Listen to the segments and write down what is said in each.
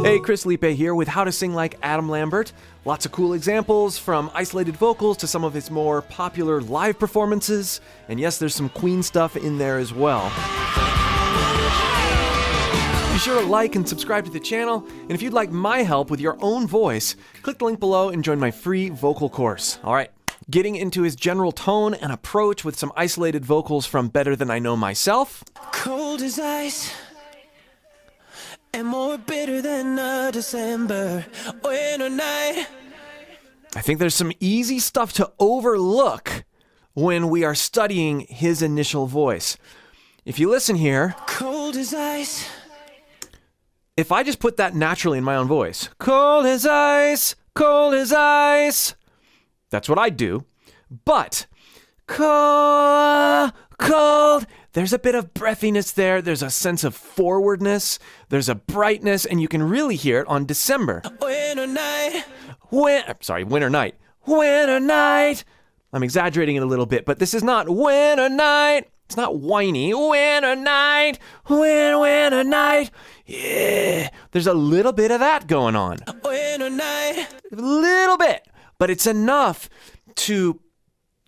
Hey, Chris Liepe here with How to Sing Like Adam Lambert. Lots of cool examples from isolated vocals to some of his more popular live performances. And yes, there's some Queen stuff in there as well. Be sure to like and subscribe to the channel. And if you'd like my help with your own voice, click the link below and join my free vocal course. All right, getting into his general tone and approach with some isolated vocals from Better Than I Know Myself. Cold as ice and more bitter than a December winter night. I think there's some easy stuff to overlook when we are studying his initial voice. If you listen here, Cold as ice. If I just put that naturally in my own voice, cold as ice, that's what I do. But cold, there's a bit of breathiness there. There's a sense of forwardness. There's a brightness, and you can really hear it on December. Winter night. Winter night. Winter night. I'm exaggerating it a little bit, but this is not winter night. It's not whiny. Winter night. Winter night. Yeah. There's a little bit of that going on. Winter night. A little bit. But it's enough to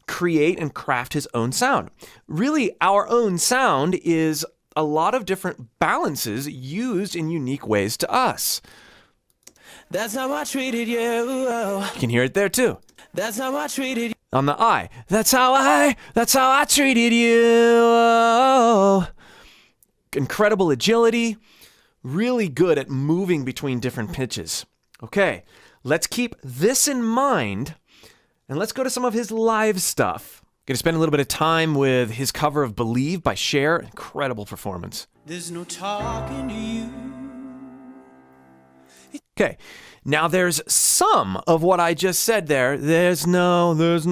create and craft his own sound. Really, our own sound is a lot of different balances used in unique ways to us. That's how I treated you. You can hear it there too. That's how I treated you. On the I. That's how I treated you. Incredible agility. Really good at moving between different pitches. Okay, let's keep this in mind. And let's go to some of his live stuff. Going to spend a little bit of time with his cover of Believe by Cher. Incredible performance. There's no talking to you. Okay, now there's some of what I just said there. There's no, he's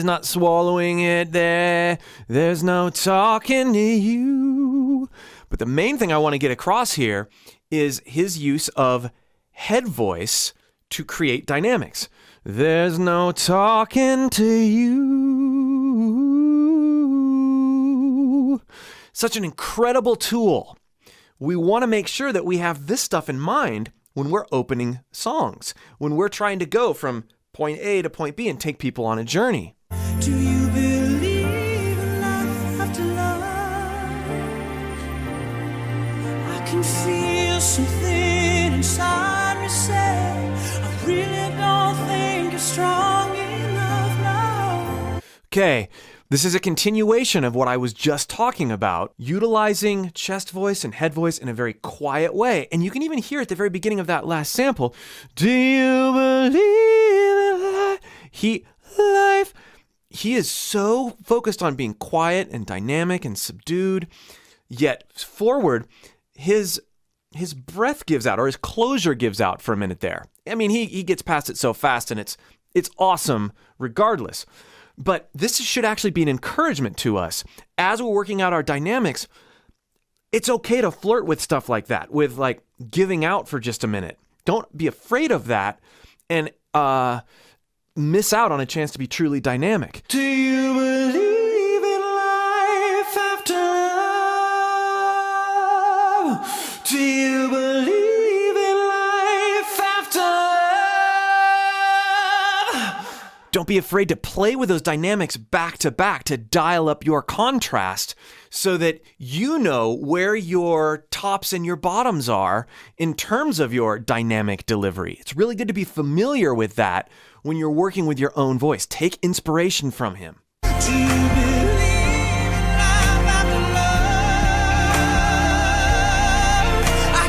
not swallowing it there. There's no talking to you. But the main thing I want to get across here is his use of head voice to create dynamics. There's no talking to you. Such an incredible tool. We want to make sure that we have this stuff in mind when we're opening songs, when we're trying to go from point A to point B and take people on a journey. Do you believe in life after love? I can feel something inside me say, I really don't think you're strong enough now. Okay, this is a continuation of what I was just talking about, utilizing chest voice and head voice in a very quiet way. And you can even hear at the very beginning of that last sample, do you believe in life? He is so focused on being quiet and dynamic and subdued, yet forward, his breath gives out, or his closure gives out for a minute there. I mean, he gets past it so fast, and it's awesome regardless. But this should actually be an encouragement to us. As we're working out our dynamics, it's okay to flirt with stuff like that, with like giving out for just a minute. Don't be afraid of that and miss out on a chance to be truly dynamic. Do you believe in life after love? Do you believe in life after love? Don't be afraid to play with those dynamics back to back to dial up your contrast so that you know where your tops and your bottoms are in terms of your dynamic delivery. It's really good to be familiar with that when you're working with your own voice. Take inspiration from him. Do you believe in life after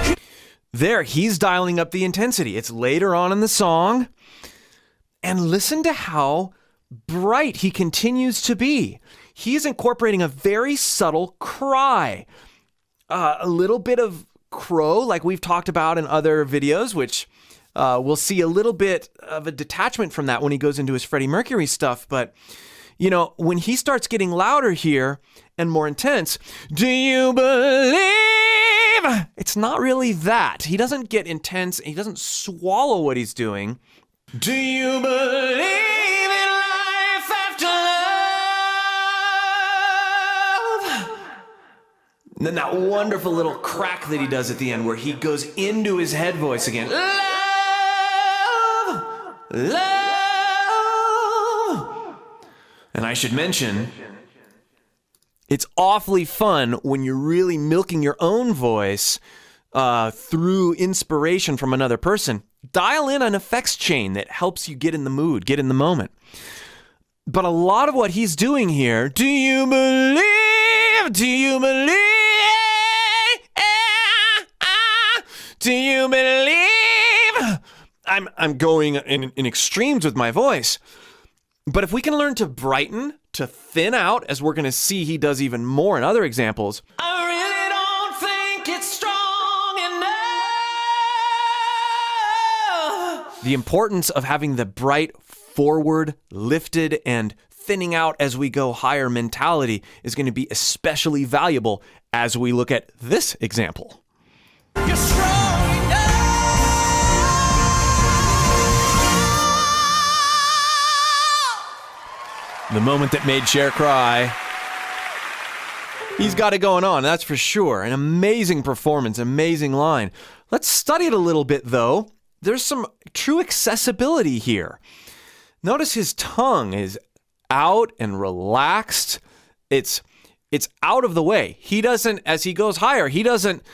love? There, he's dialing up the intensity. It's later on in the song. And listen to how bright he continues to be. He's incorporating a very subtle cry. A little bit of crow, like we've talked about in other videos, which we'll see a little bit of a detachment from that when he goes into his Freddie Mercury stuff. But, you know, when he starts getting louder here and more intense, do you believe? It's not really that. He doesn't get intense. He doesn't swallow what he's doing. Do you believe in life after love? And then that wonderful little crack that he does at the end where he goes into his head voice again. Love, love. And I should mention, it's awfully fun when you're really milking your own voice through inspiration from another person. Dial in an effects chain that helps you get in the mood, get in the moment. But a lot of what he's doing here, do you believe? Do you believe? Do you believe? I'm going in extremes with my voice. But if we can learn to brighten, to thin out, as we're going to see he does even more in other examples. I really don't think it's strong enough. The importance of having the bright, forward, lifted, and thinning out as we go higher mentality is going to be especially valuable as we look at this example. You're strong enough. The moment that made Cher cry. He's got it going on, that's for sure. An amazing performance, amazing line. Let's study it a little bit, though. There's some true accessibility here. Notice his tongue is out and relaxed. It's out of the way. He doesn't, as he goes higher, he doesn't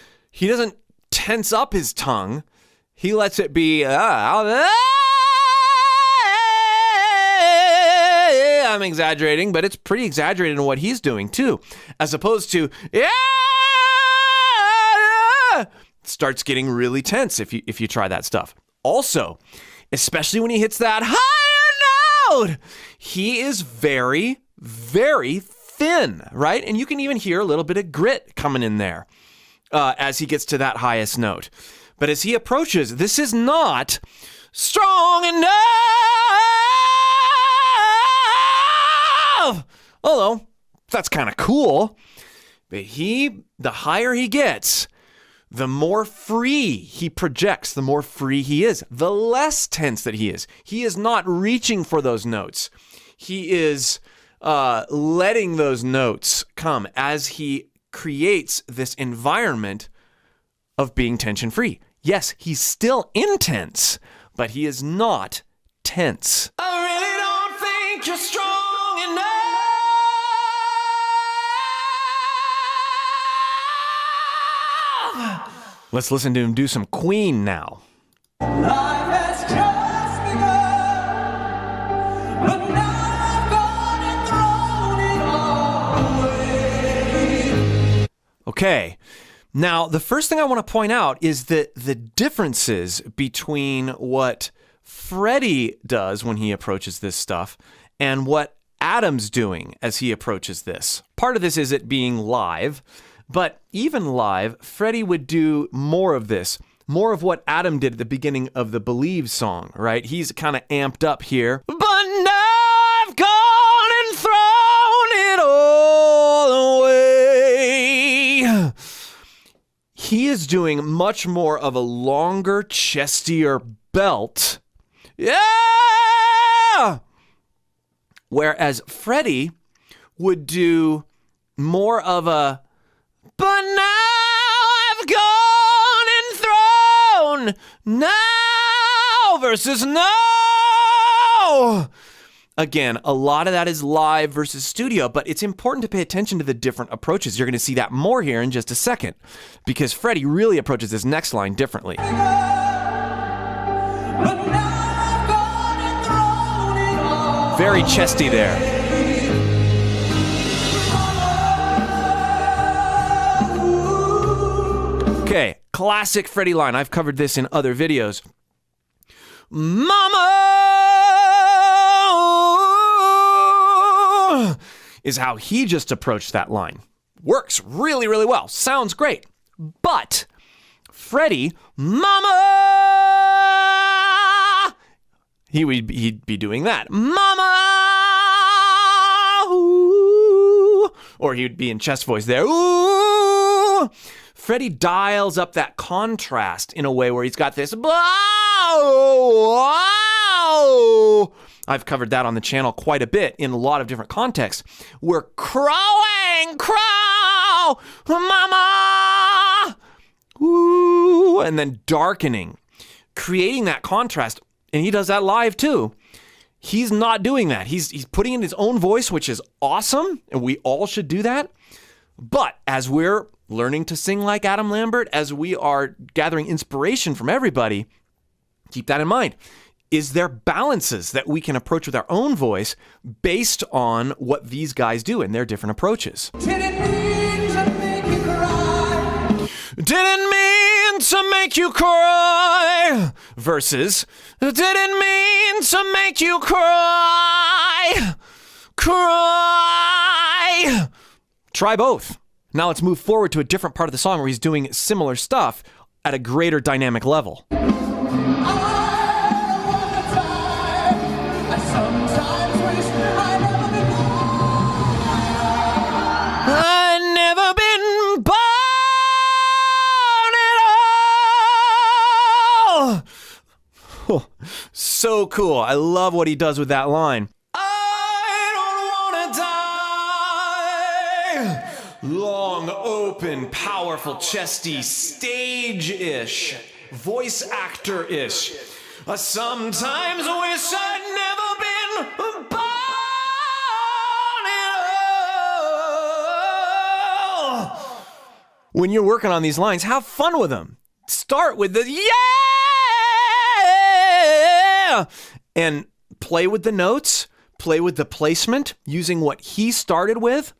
tense up his tongue. He lets it be I'm exaggerating, but it's pretty exaggerated in what he's doing too, as opposed to starts getting really tense if you try that stuff. Also, especially when he hits that higher note, he is very, very thin, right? And you can even hear a little bit of grit coming in there as he gets to that highest note. But as he approaches, this is not strong enough. Although, that's kind of cool. But the higher he gets, the more free he projects, the more free he is, the less tense that he is. He is not reaching for those notes. He is letting those notes come as he creates this environment of being tension-free. Yes, he's still intense, but he is not tense. I really don't think you're strong enough. Let's listen to him do some Queen now. Life has just begun, but now I've gone and thrown it all away. Okay. Now, the first thing I want to point out is that the differences between what Freddie does when he approaches this stuff and what Adam's doing as he approaches this. Part of this is it being live, but even live, Freddie would do more of this, more of what Adam did at the beginning of the Believe song, right? He's kind of amped up here. But now I've gone and thrown it all away. He is doing much more of a longer, chestier belt. Yeah! Whereas Freddie would do more of a, but now I've gone and thrown now versus no. Again, a lot of that is live versus studio, but it's important to pay attention to the different approaches. You're going to see that more here in just a second, because Freddie really approaches this next line differently. Very chesty there. Okay, classic Freddie line. I've covered this in other videos. Mama is how he just approached that line. Works really, really well. Sounds great. But Freddie, mama, he'd be doing that. Mama! Ooh. Or he'd be in chest voice there. Ooh! Freddie dials up that contrast in a way where he's got this. Wow! I've covered that on the channel quite a bit in a lot of different contexts. We're crowing, crow! oh, mama, woo, and then darkening, creating that contrast. And he does that live too. He's not doing that. He's putting in his own voice, which is awesome, and we all should do that. But as we're learning to sing like Adam Lambert, as we are gathering inspiration from everybody, keep that in mind. Is there balances that we can approach with our own voice based on what these guys do and their different approaches? Didn't mean to make you cry. Didn't mean to make you cry. Versus, didn't mean to make you cry. Cry. Try both. Now let's move forward to a different part of the song where he's doing similar stuff at a greater dynamic level. So cool. I love what he does with that line. I don't wanna die. Long, open, powerful, chesty, stage-ish, voice actor-ish. I sometimes wish I'd never been born at all. When you're working on these lines, have fun with them. Start with the yeah! And play with the notes, play with the placement, using what he started with.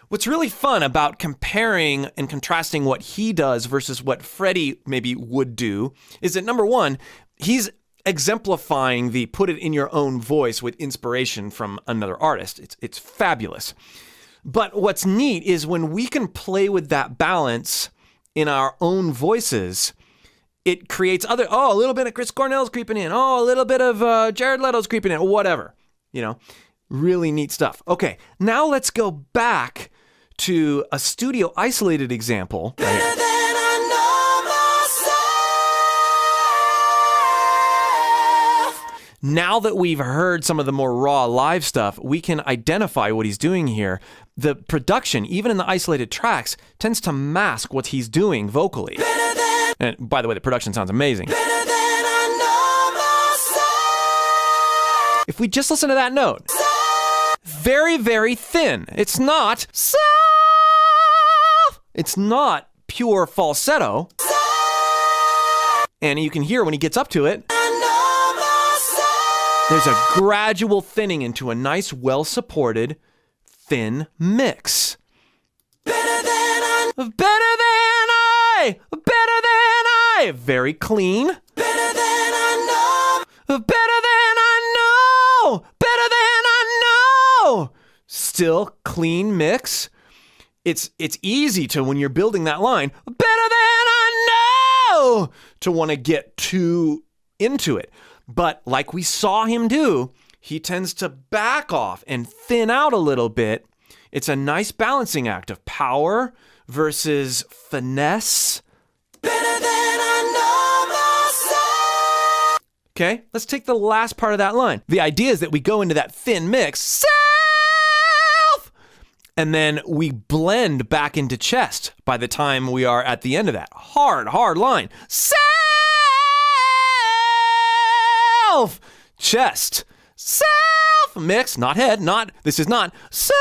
What's really fun about comparing and contrasting what he does versus what Freddie maybe would do is that, number one, he's exemplifying the put it in your own voice with inspiration from another artist. It's fabulous. But what's neat is when we can play with that balance in our own voices, it creates a little bit of Chris Cornell's creeping in. Oh, a little bit of Jared Leto's creeping in. Whatever. Really neat stuff. Okay, now let's go back to a studio isolated example. Better than I know myself. Now that we've heard some of the more raw live stuff, we can identify what he's doing here. The production, even in the isolated tracks, tends to mask what he's doing vocally. And by the way, the production sounds amazing. Better than I know myself. If we just listen to that note, very, very thin. It's not soft. It's not pure falsetto. And you can hear when he gets up to it, there's a gradual thinning into a nice, well-supported, thin mix. Better than I Very clean. Better than I know. Better than I know. Better than I know. Still clean mix. It's easy to, when you're building that line, better than I know, to want to get too into it. But like we saw him do, he tends to back off and thin out a little bit. It's a nice balancing act of power versus finesse. Better than I know myself. Okay, let's take the last part of that line. The idea is that we go into that thin mix, self, and then we blend back into chest by the time we are at the end of that. Hard line. Self, chest, self, mix, not head, this is not self.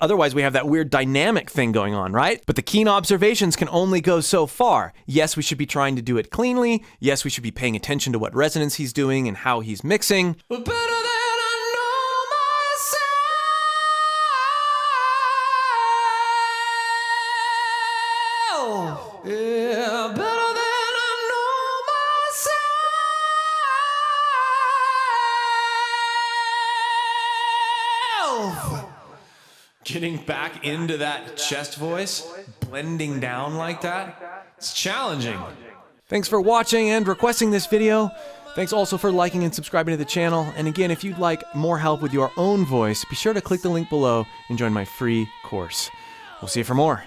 Otherwise we have that weird dynamic thing going on, right? But the keen observations can only go so far. Yes, we should be trying to do it cleanly. Yes, we should be paying attention to what resonance he's doing and how he's mixing. Better than I know myself. Yeah, better than I know myself. Getting back into that chest voice, blending down like that, it's challenging. Thanks for watching and requesting this video. Thanks also for liking and subscribing to the channel. And again, if you'd like more help with your own voice, be sure to click the link below and join my free course. We'll see you for more.